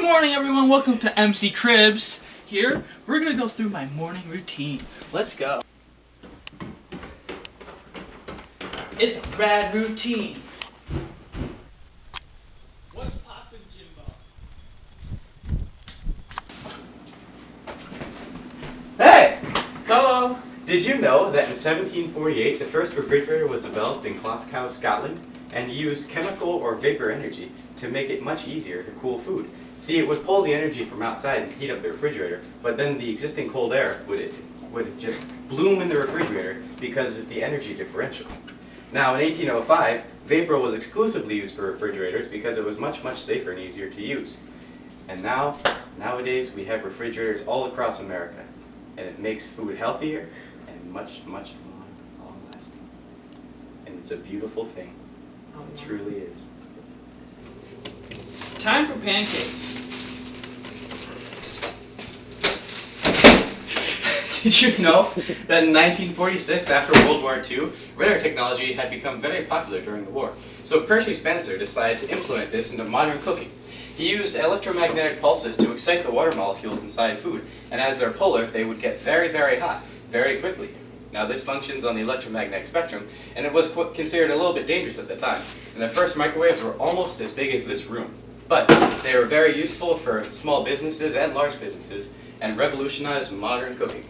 morning, everyone. Welcome to MC Cribs. Here, we're gonna go through my morning routine. Let's go. It's a rad routine. What's poppin', Jimbo? Hey! Hello. Did you know that in 1748 the first refrigerator was developed in Glasgow, Scotland, and used chemical or vapor energy to make it much easier to cool food? See, it would pull the energy from outside and heat up the refrigerator, but then the existing cold air would just bloom in the refrigerator because of the energy differential. Now, in 1805, vapor was exclusively used for refrigerators because it was much, much safer and easier to use. And nowadays, we have refrigerators all across America, and it makes food healthier and much, much more long-lasting. And it's a beautiful thing. It truly is. Time for pancakes. Did you know that in 1946, after World War II, radar technology had become very popular during the war? So Percy Spencer decided to implement this into modern cooking. He used electromagnetic pulses to excite the water molecules inside food, and as they're polar, they would get very, very hot, very quickly. Now this functions on the electromagnetic spectrum, and it was considered a little bit dangerous at the time. And the first microwaves were almost as big as this room. But they were very useful for small businesses and large businesses, and revolutionized modern cooking.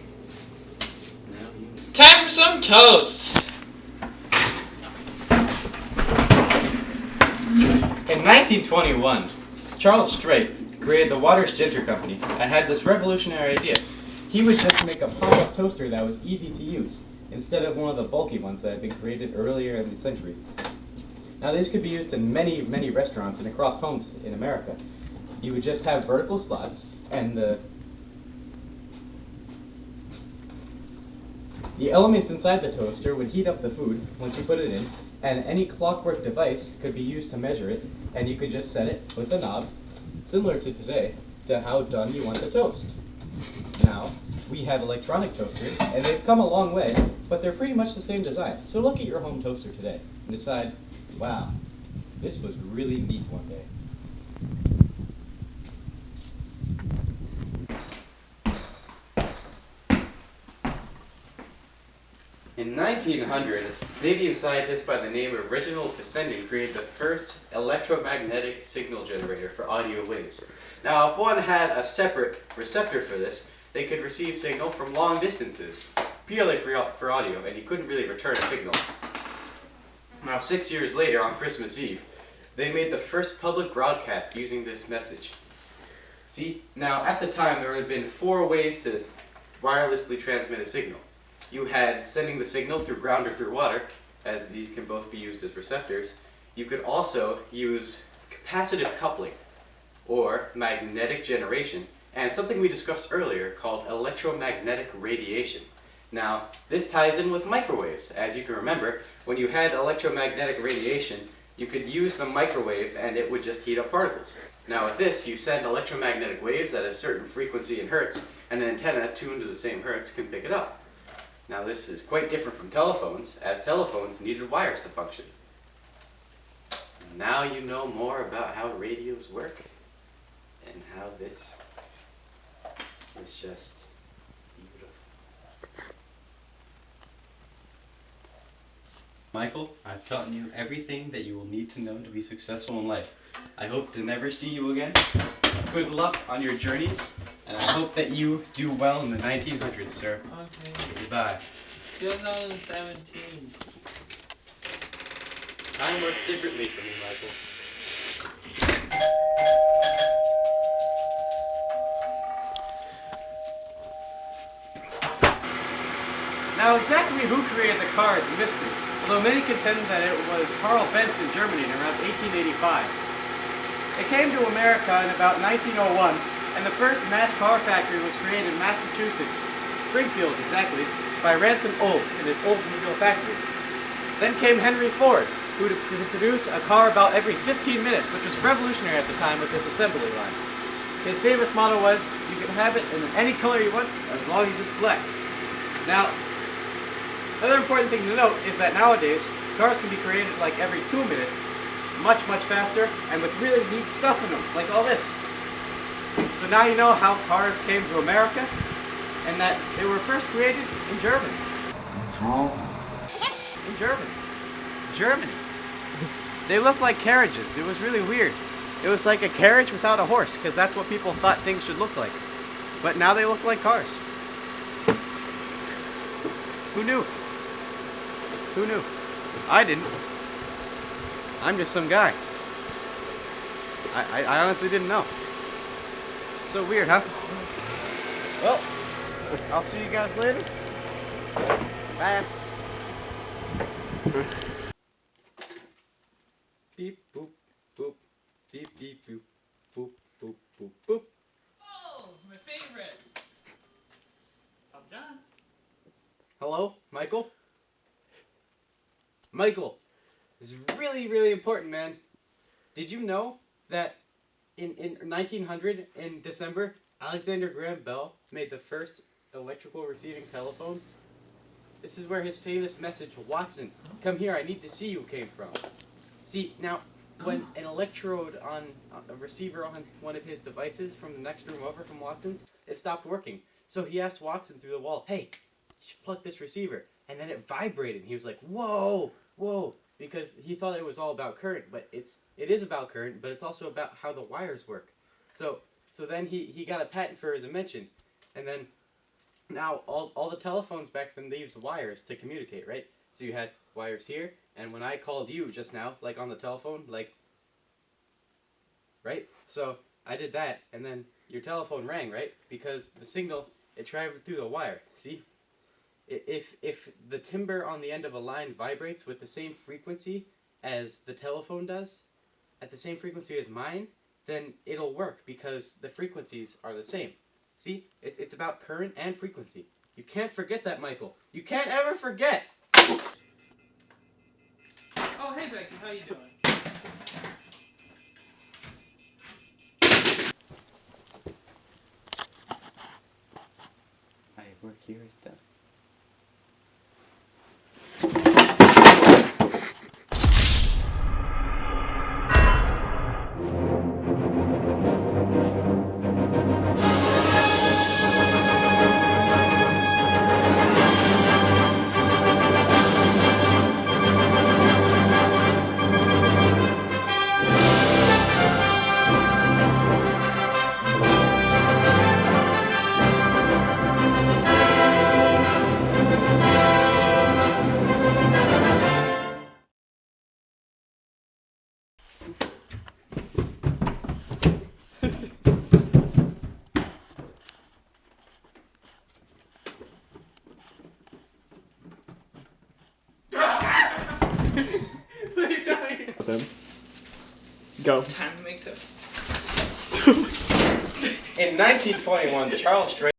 Time for some toast. In 1921, Charles Strait created the Waters Ginger Company and had this revolutionary idea. He would just make a pop-up toaster that was easy to use, instead of one of the bulky ones that had been created earlier in the century. Now these could be used in many, many restaurants and across homes in America. You would just have vertical slots, and the elements inside the toaster would heat up the food once you put it in, and any clockwork device could be used to measure it, and you could just set it with a knob, similar to today, to how done you want the toast. Now, we have electronic toasters, and they've come a long way, but they're pretty much the same design. So look at your home toaster today and decide, wow, this was really neat one day. In 1900, a Canadian scientist by the name of Reginald Fessenden created the first electromagnetic signal generator for audio waves. Now, if one had a separate receptor for this, they could receive signal from long distances, purely for audio, and you couldn't really return a signal. Now, 6 years later, on Christmas Eve, they made the first public broadcast using this message. See, now at the time there had been 4 ways to wirelessly transmit a signal. You had sending the signal through ground or through water, as these can both be used as receptors. You could also use capacitive coupling, or magnetic generation, and something we discussed earlier called electromagnetic radiation. Now, this ties in with microwaves. As you can remember, when you had electromagnetic radiation, you could use the microwave and it would just heat up particles. Now with this, you send electromagnetic waves at a certain frequency in hertz, and an antenna tuned to the same hertz can pick it up. Now this is quite different from telephones, as telephones needed wires to function. And now you know more about how radios work, and how this is just beautiful. Michael, I've taught you everything that you will need to know to be successful in life. I hope to never see you again. Good luck on your journeys, and I hope that you do well in the 1900s, sir. Okay. Goodbye. 2017. Time works differently for me, Michael. Now, exactly who created the car is a mystery, although many contend that it was Carl Benz in Germany in around 1885. It came to America in about 1901, and the first mass car factory was created in Massachusetts, Springfield exactly, by Ransom Olds in his Oldsmobile factory. Then came Henry Ford, who would produce a car about every 15 minutes, which was revolutionary at the time with this assembly line. His famous motto was, you can have it in any color you want, as long as it's black. Now, another important thing to note is that nowadays, cars can be created like every 2 minutes, much, much faster, and with really neat stuff in them, like all this. So now you know how cars came to America and that they were first created in Germany. In Germany. Germany. They looked like carriages. It was really weird. It was like a carriage without a horse, because that's what people thought things should look like. But now they look like cars. Who knew? Who knew? I didn't. I'm just some guy. I honestly didn't know. So weird, huh? Well, I'll see you guys later. Bye. Beep boop boop. Beep beep boop. Boop boop boop boop. Oh, it's my favorite. Papa John's. Hello, Michael? Michael, this is really, really important, man. Did you know that in 1900, in December, Alexander Graham Bell made the first electrical receiving telephone? This is where his famous message, Watson, come here, I need to see you, came from. See, now, when an electrode on a receiver on one of his devices from the next room over from Watson's, it stopped working. So he asked Watson through the wall, hey, you should plug this receiver. And then it vibrated. He was like, whoa, whoa, because he thought it was all about current, but it is about current, but it's also about how the wires work. So then he got a patent for his invention, and then now all the telephones back then, they used wires to communicate, right? So you had wires here, and when I called you just now, like on the telephone, like, right? So I did that, and then your telephone rang, right? Because the signal, it traveled through the wire, see? If the timber on the end of a line vibrates with the same frequency as the telephone does, at the same frequency as mine, then it'll work because the frequencies are the same. See? It's about current and frequency. You can't forget that, Michael. You can't ever forget! Oh, hey Becky, how you doing? My work here is done. Please don't. Then. Go. Time to make toast. In 1921, Charles Drake